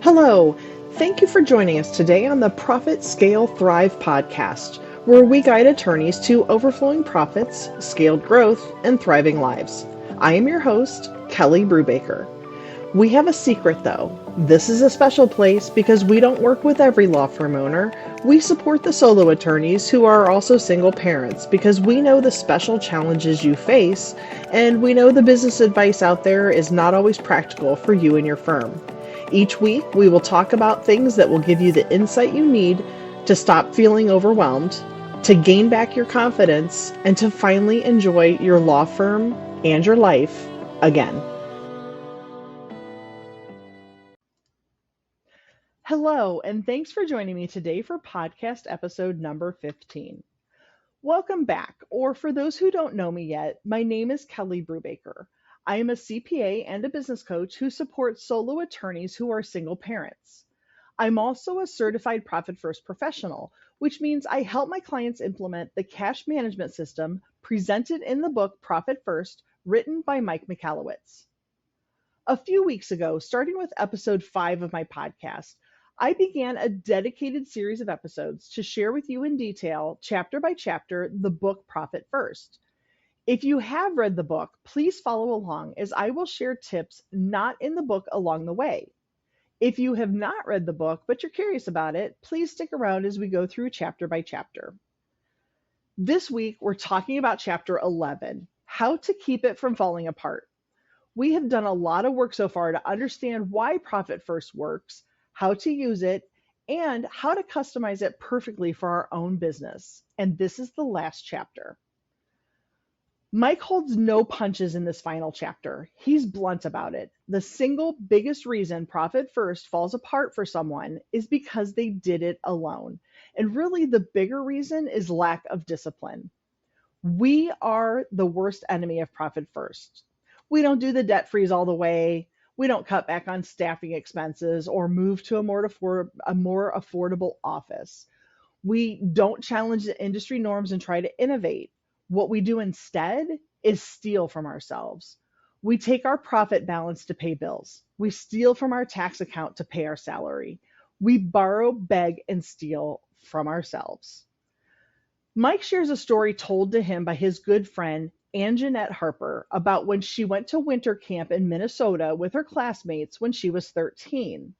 Hello, thank you for joining us today on the Profit Scale Thrive podcast, where we guide attorneys to overflowing profits, scaled growth, and thriving lives. I am your host, Kelly Brubaker. We have a secret though. This is a special place because we don't work with every law firm owner. We support the solo attorneys who are also single parents because we know the special challenges you face, and we know the business advice out there is not always practical for you and your firm. Each week, we will talk about things that will give you the insight you need to stop feeling overwhelmed, to gain back your confidence, and to finally enjoy your law firm and your life again. Hello, and thanks for joining me today for podcast episode number 15. Welcome back, or for those who don't know me yet, my name is Kelly Brubaker. I am a CPA and a business coach who supports solo attorneys who are single parents. I'm also a certified Profit First professional, which means I help my clients implement the cash management system presented in the book Profit First, written by Mike Michalowicz. A few weeks ago, starting with episode 5 of my podcast, I began a dedicated series of episodes to share with you in detail, chapter by chapter, the book Profit First. If you have read the book, please follow along as I will share tips not in the book along the way. If you have not read the book, but you're curious about it, please stick around as we go through chapter by chapter. This week, we're talking about chapter 11, how to keep it from falling apart. We have done a lot of work so far to understand why Profit First works, how to use it, and how to customize it perfectly for our own business. And this is the last chapter. Mike holds no punches in this final chapter. He's blunt about it. The single biggest reason Profit First falls apart for someone is because they did it alone. And really, the bigger reason is lack of discipline. We are the worst enemy of Profit First. We don't do the debt freeze all the way. We don't cut back on staffing expenses or move to a more affordable office. We don't challenge the industry norms and try to innovate. What we do instead is steal from ourselves. We take our profit balance to pay bills. We steal from our tax account to pay our salary. We borrow, beg, and steal from ourselves. Mike shares a story told to him by his good friend, Anjanette Harper, about when she went to winter camp in Minnesota with her classmates when she was 13.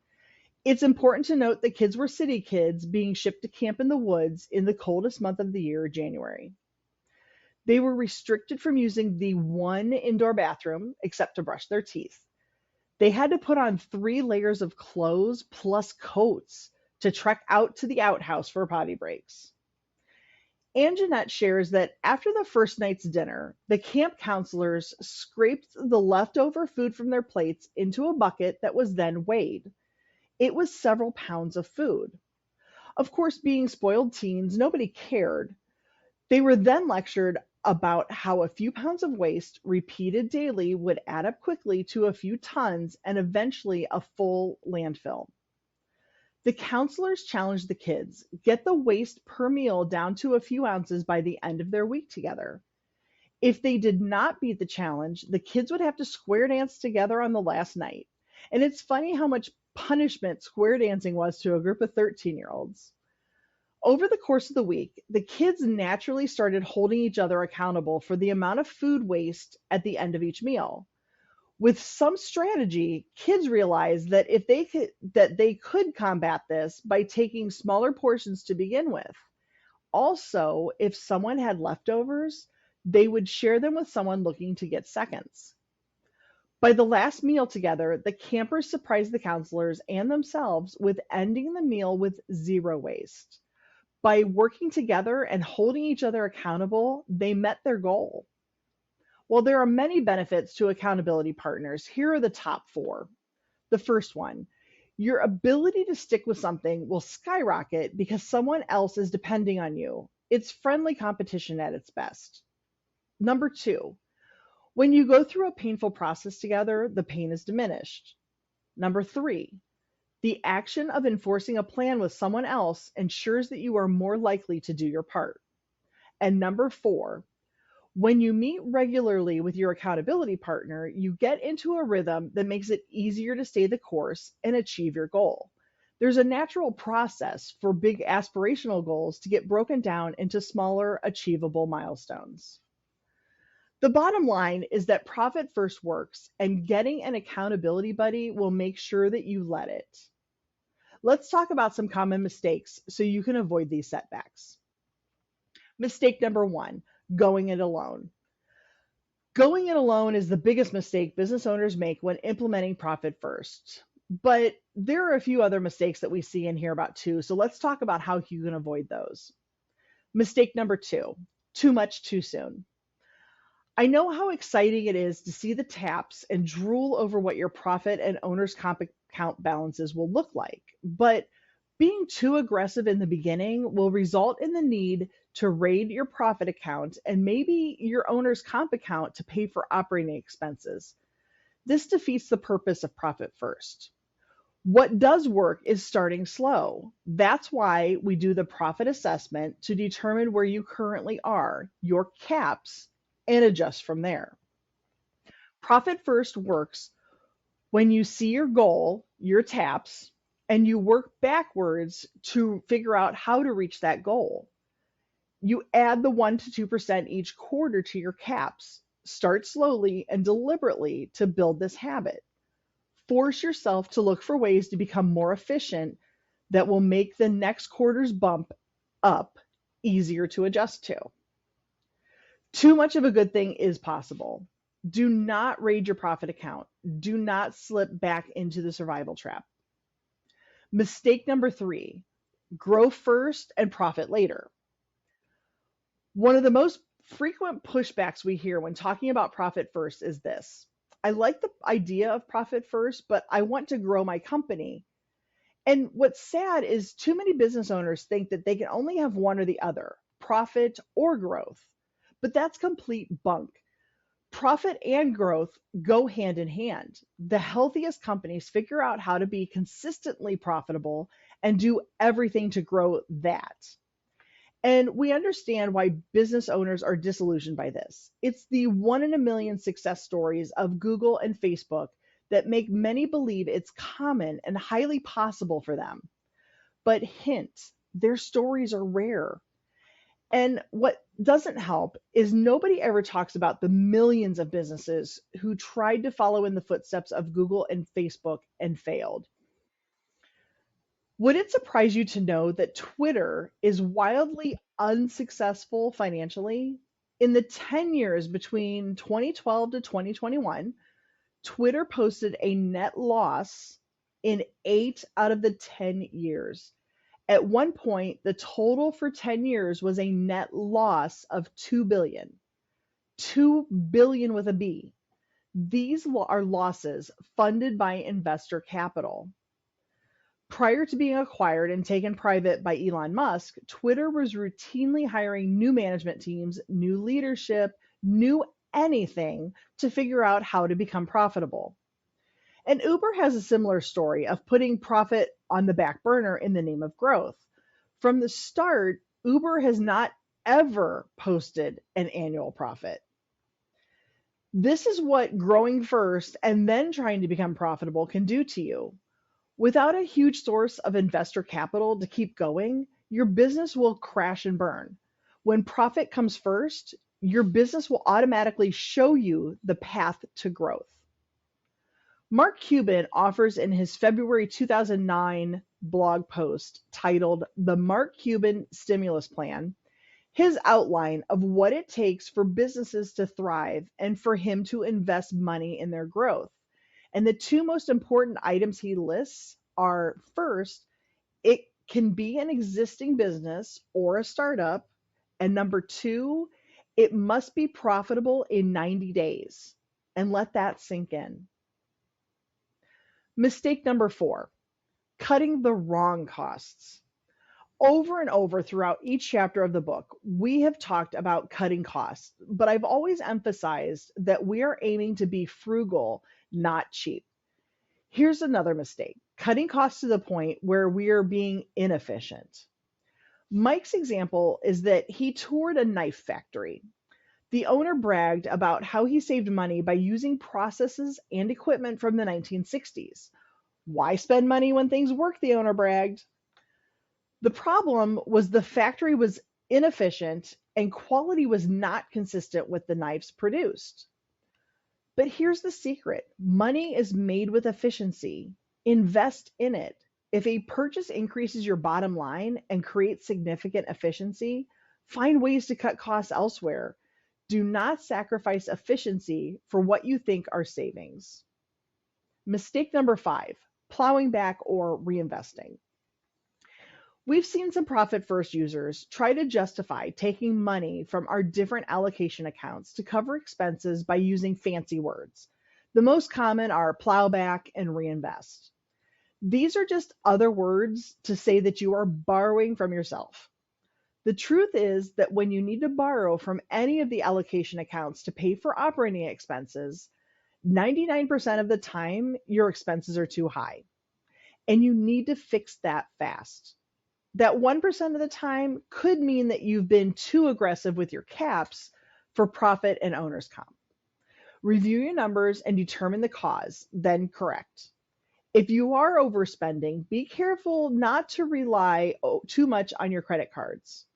It's important to note that kids were city kids being shipped to camp in the woods in the coldest month of the year, January. They were restricted from using the one indoor bathroom, except to brush their teeth. They had to put on 3 layers of clothes plus coats to trek out to the outhouse for potty breaks. Anjanette shares that after the first night's dinner, the camp counselors scraped the leftover food from their plates into a bucket that was then weighed. It was several pounds of food. Of course, being spoiled teens, nobody cared. They were then lectured about how a few pounds of waste repeated daily would add up quickly to a few tons and eventually a full landfill. The counselors challenged the kids, get the waste per meal down to a few ounces by the end of their week together. If they did not beat the challenge, the kids would have to square dance together on the last night. And it's funny how much punishment square dancing was to a group of 13-year-olds. Over the course of the week, the kids naturally started holding each other accountable for the amount of food waste at the end of each meal. With some strategy, kids realized that they could combat this by taking smaller portions to begin with. Also, if someone had leftovers, they would share them with someone looking to get seconds. By the last meal together, the campers surprised the counselors and themselves with ending the meal with 0 waste. By working together and holding each other accountable, they met their goal. While there are many benefits to accountability partners, here are the top 4. The first one, your ability to stick with something will skyrocket because someone else is depending on you. It's friendly competition at its best. Number 2, when you go through a painful process together, the pain is diminished. Number 3, the action of enforcing a plan with someone else ensures that you are more likely to do your part. And number 4, When you meet regularly with your accountability partner, you get into a rhythm that makes it easier to stay the course and achieve your goal. There's a natural process for big aspirational goals to get broken down into smaller, achievable milestones. The bottom line is that profit first works, and getting an accountability buddy will make sure that you let it. Let's talk about some common mistakes so you can avoid these setbacks. Mistake number one, going it alone. Going it alone is the biggest mistake business owners make when implementing profit first. But there are a few other mistakes that we see and hear about too. So let's talk about how you can avoid those. Mistake number two, too much too soon. I know how exciting it is to see the taps and drool over what your profit and owner's comp account balances will look like. But being too aggressive in the beginning will result in the need to raid your profit account and maybe your owner's comp account to pay for operating expenses. This defeats the purpose of profit first. What does work is starting slow. That's why we do the profit assessment to determine where you currently are, your caps, and adjust from there. Profit first works when you see your goal, your taps, and you work backwards to figure out how to reach that goal. You add the 1 to 2% each quarter to your caps. Start slowly and deliberately to build this habit. Force yourself to look for ways to become more efficient that will make the next quarter's bump up easier to adjust to. Too much of a good thing is possible. Do not raid your profit account. Do not slip back into the survival trap. Mistake number three, grow first and profit later. One of the most frequent pushbacks we hear when talking about profit first is this: I like the idea of profit first, but I want to grow my company. And what's sad is too many business owners think that they can only have one or the other, profit or growth. But that's complete bunk. Profit and growth go hand in hand. The healthiest companies figure out how to be consistently profitable and do everything to grow that. And we understand why business owners are disillusioned by this. It's the one in a million success stories of Google and Facebook that make many believe it's common and highly possible for them. But hint, their stories are rare. And what doesn't help is nobody ever talks about the millions of businesses who tried to follow in the footsteps of Google and Facebook and failed. Would it surprise you to know that Twitter is wildly unsuccessful financially? In the 10 years between 2012 to 2021, Twitter posted a net loss in 8 out of the 10 years. At one point, the total for 10 years was a net loss of 2 billion. 2 billion with a B. These are losses funded by investor capital. Prior to being acquired and taken private by Elon Musk, Twitter was routinely hiring new management teams, new leadership, new anything to figure out how to become profitable. And Uber has a similar story of putting profit on the back burner in the name of growth. From the start, Uber has not ever posted an annual profit. This is what growing first and then trying to become profitable can do to you. Without a huge source of investor capital to keep going, your business will crash and burn. When profit comes first, your business will automatically show you the path to growth. Mark Cuban offers in his February 2009 blog post titled "The Mark Cuban Stimulus Plan" his outline of what it takes for businesses to thrive and for him to invest money in their growth. And the two most important items he lists are: first, it can be an existing business or a startup. And number two, it must be profitable in 90 days. And let that sink in. Mistake number four, cutting the wrong costs. Over and over throughout each chapter of the book, we have talked about cutting costs, but I've always emphasized that we are aiming to be frugal, not cheap. Here's another mistake: cutting costs to the point where we are being inefficient. Mike's example is that he toured a knife factory. The owner bragged about how he saved money by using processes and equipment from the 1960s. Why spend money when things work? The owner bragged. The problem was the factory was inefficient and quality was not consistent with the knives produced. But here's the secret: money is made with efficiency. Invest in it. If a purchase increases your bottom line and creates significant efficiency, find ways to cut costs elsewhere. Do not sacrifice efficiency for what you think are savings. Mistake number 5: plowing back or reinvesting. We've seen some profit first users try to justify taking money from our different allocation accounts to cover expenses by using fancy words. The most common are plowback and reinvest. These are just other words to say that you are borrowing from yourself. The truth is that when you need to borrow from any of the allocation accounts to pay for operating expenses, 99% of the time your expenses are too high, and you need to fix that fast. That 1% of the time could mean that you've been too aggressive with your caps for profit and owner's comp. Review your numbers and determine the cause, then correct. If you are overspending, be careful not to rely too much on your credit cards.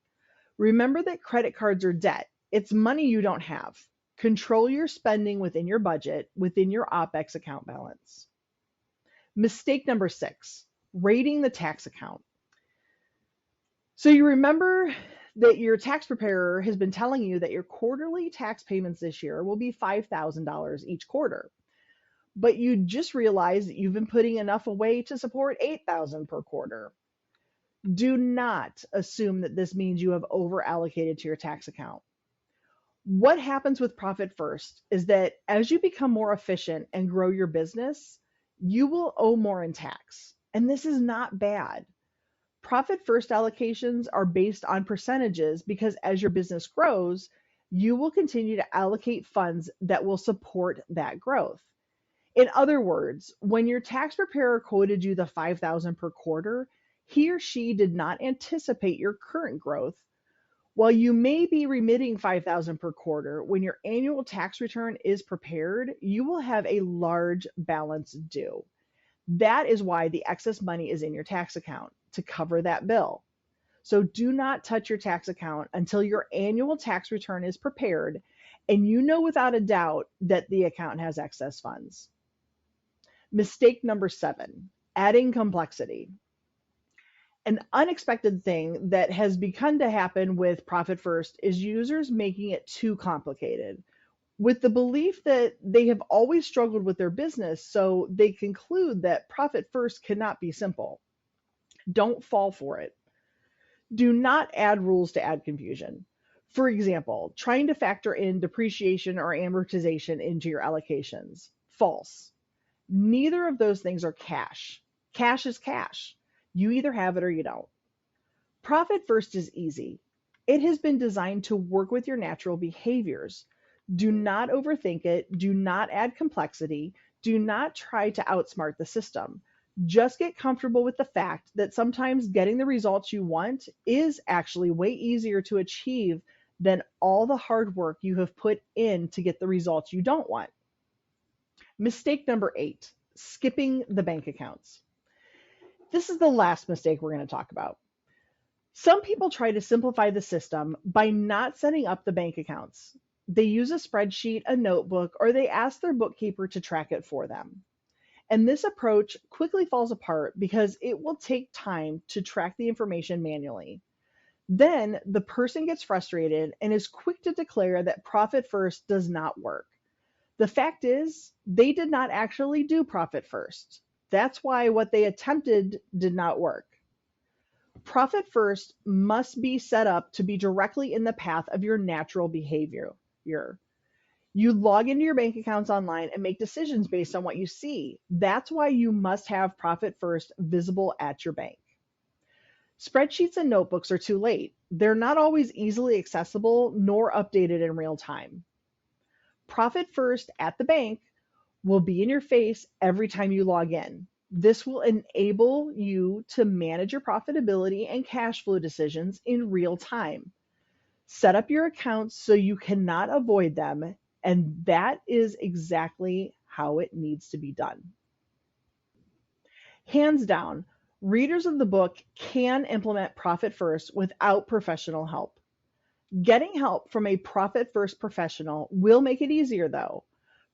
Remember that credit cards are debt. It's money you don't have. Control your spending within your budget, within your OPEX account balance. Mistake number 6: raiding the tax account. So you remember that your tax preparer has been telling you that your quarterly tax payments this year will be $5,000 each quarter. But you just realized that you've been putting enough away to support $8,000 per quarter. Do not assume that this means you have over allocated to your tax account. What happens with Profit First is that as you become more efficient and grow your business, you will owe more in tax. And this is not bad. Profit first allocations are based on percentages because as your business grows, you will continue to allocate funds that will support that growth. In other words, when your tax preparer quoted you the $5,000 per quarter, he or she did not anticipate your current growth. While you may be remitting $5,000 per quarter, when your annual tax return is prepared, you will have a large balance due. That is why the excess money is in your tax account, to cover that bill. So do not touch your tax account until your annual tax return is prepared and you know without a doubt that the account has excess funds. Mistake number 7: adding complexity. An unexpected thing that has begun to happen with Profit First is users making it too complicated, with the belief that they have always struggled with their business, so they conclude that Profit First cannot be simple. Don't fall for it. Do not add rules to add confusion. For example, trying to factor in depreciation or amortization into your allocations. False. Neither of those things are cash. Cash is cash. You either have it or you don't. Profit First is easy. It has been designed to work with your natural behaviors. Do not overthink it. Do not add complexity. Do not try to outsmart the system. Just get comfortable with the fact that sometimes getting the results you want is actually way easier to achieve than all the hard work you have put in to get the results you don't want. Mistake number 8: skipping the bank accounts. This is the last mistake we're going to talk about. Some people try to simplify the system by not setting up the bank accounts. They use a spreadsheet, a notebook, or they ask their bookkeeper to track it for them. And this approach quickly falls apart because it will take time to track the information manually. Then the person gets frustrated and is quick to declare that Profit First does not work. The fact is, they did not actually do Profit First. That's why what they attempted did not work. Profit First must be set up to be directly in the path of your natural behavior. You log into your bank accounts online and make decisions based on what you see. That's why you must have Profit First visible at your bank. Spreadsheets and notebooks are too late. They're not always easily accessible nor updated in real time. Profit First at the bank will be in your face every time you log in. This will enable you to manage your profitability and cash flow decisions in real time. Set up your accounts so you cannot avoid them, and that is exactly how it needs to be done. Hands down, readers of the book can implement Profit First without professional help. Getting help from a Profit First professional will make it easier, though.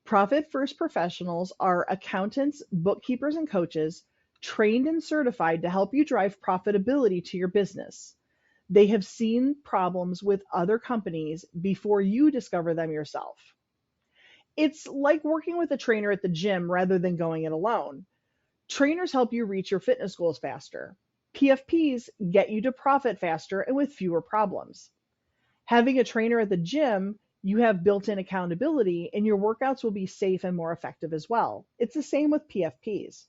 Profit First professionals are accountants, bookkeepers, and coaches trained and certified to help you drive profitability to your business. They have seen problems with other companies before you discover them yourself. It's like working with a trainer at the gym rather than going it alone. Trainers help you reach your fitness goals faster. PFPs get you to profit faster and with fewer problems. Having a trainer at the gym, you have built-in accountability and your workouts will be safe and more effective as well. It's the same with PFPs.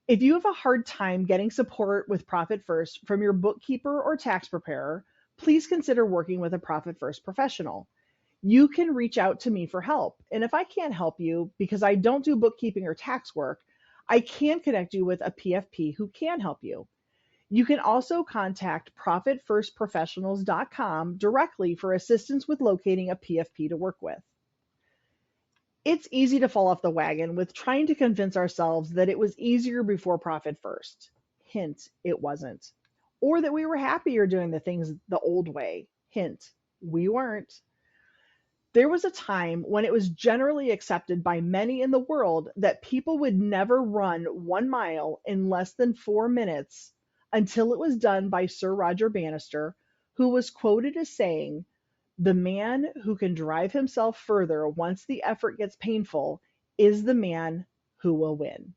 If you have a hard time getting support with Profit First from your bookkeeper or tax preparer, please consider working with a Profit First professional. You can reach out to me for help. And if I can't help you because I don't do bookkeeping or tax work, I can connect you with a PFP who can help you. You can also contact profitfirstprofessionals.com directly for assistance with locating a PFP to work with. It's easy to fall off the wagon with trying to convince ourselves that it was easier before Profit First. Hint, it wasn't. Or that we were happier doing the things the old way. Hint, we weren't. There was a time when it was generally accepted by many in the world that people would never run 1 mile in less than 4 minutes until it was done by Sir Roger Bannister, who was quoted as saying, "The man who can drive himself further once the effort gets painful is the man who will win."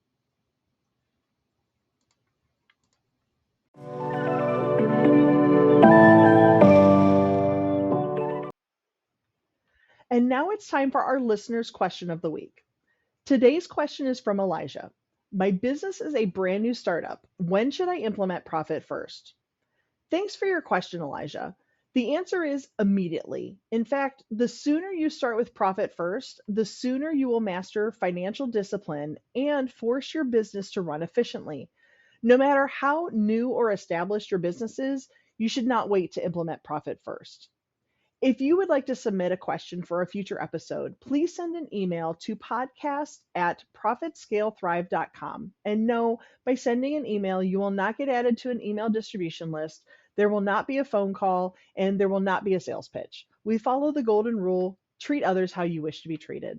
And now it's time for our listener's question of the week. Today's question is from Elijah. My business is a brand new startup. When should I implement Profit First? Thanks for your question, Elijah. The answer is immediately. In fact, the sooner you start with Profit First, the sooner you will master financial discipline and force your business to run efficiently. No matter how new or established your business is, you should not wait to implement Profit First. If you would like to submit a question for a future episode, please send an email to podcast@profitscalethrive.com. And no, by sending an email, you will not get added to an email distribution list. There will not be a phone call, and there will not be a sales pitch. We follow the golden rule: treat others how you wish to be treated.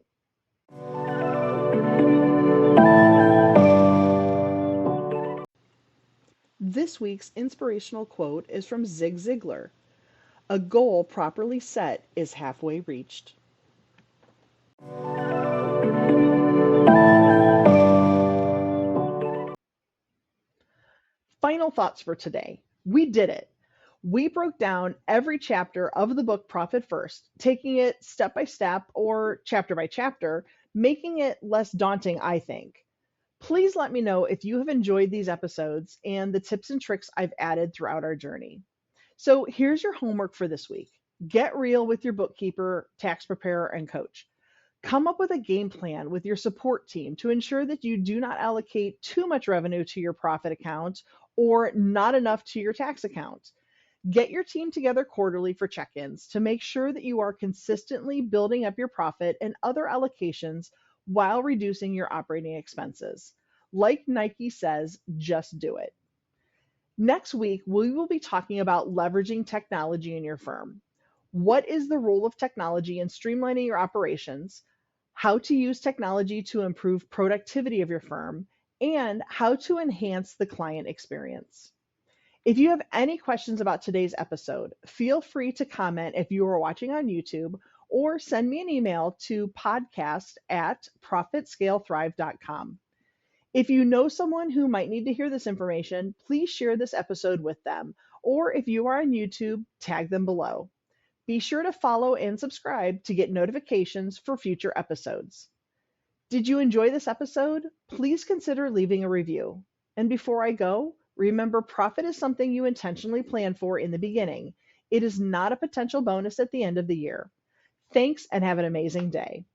This week's inspirational quote is from Zig Ziglar. A goal properly set is halfway reached. Final thoughts for today. We did it. We broke down every chapter of the book Profit First, taking it step by step or chapter by chapter, making it less daunting, I think. Please let me know if you have enjoyed these episodes and the tips and tricks I've added throughout our journey. So here's your homework for this week. Get real with your bookkeeper, tax preparer, and coach. Come up with a game plan with your support team to ensure that you do not allocate too much revenue to your profit account or not enough to your tax account. Get your team together quarterly for check-ins to make sure that you are consistently building up your profit and other allocations while reducing your operating expenses. Like Nike says, just do it. Next week, we will be talking about leveraging technology in your firm. What is the role of technology in streamlining your operations, how to use technology to improve productivity of your firm, and how to enhance the client experience. If you have any questions about today's episode, feel free to comment if you are watching on YouTube or send me an email to podcast@profitscalethrive.com. If you know someone who might need to hear this information, please share this episode with them. Or if you are on YouTube, tag them below. Be sure to follow and subscribe to get notifications for future episodes. Did you enjoy this episode? Please consider leaving a review. And before I go, remember, profit is something you intentionally plan for in the beginning. It is not a potential bonus at the end of the year. Thanks and have an amazing day.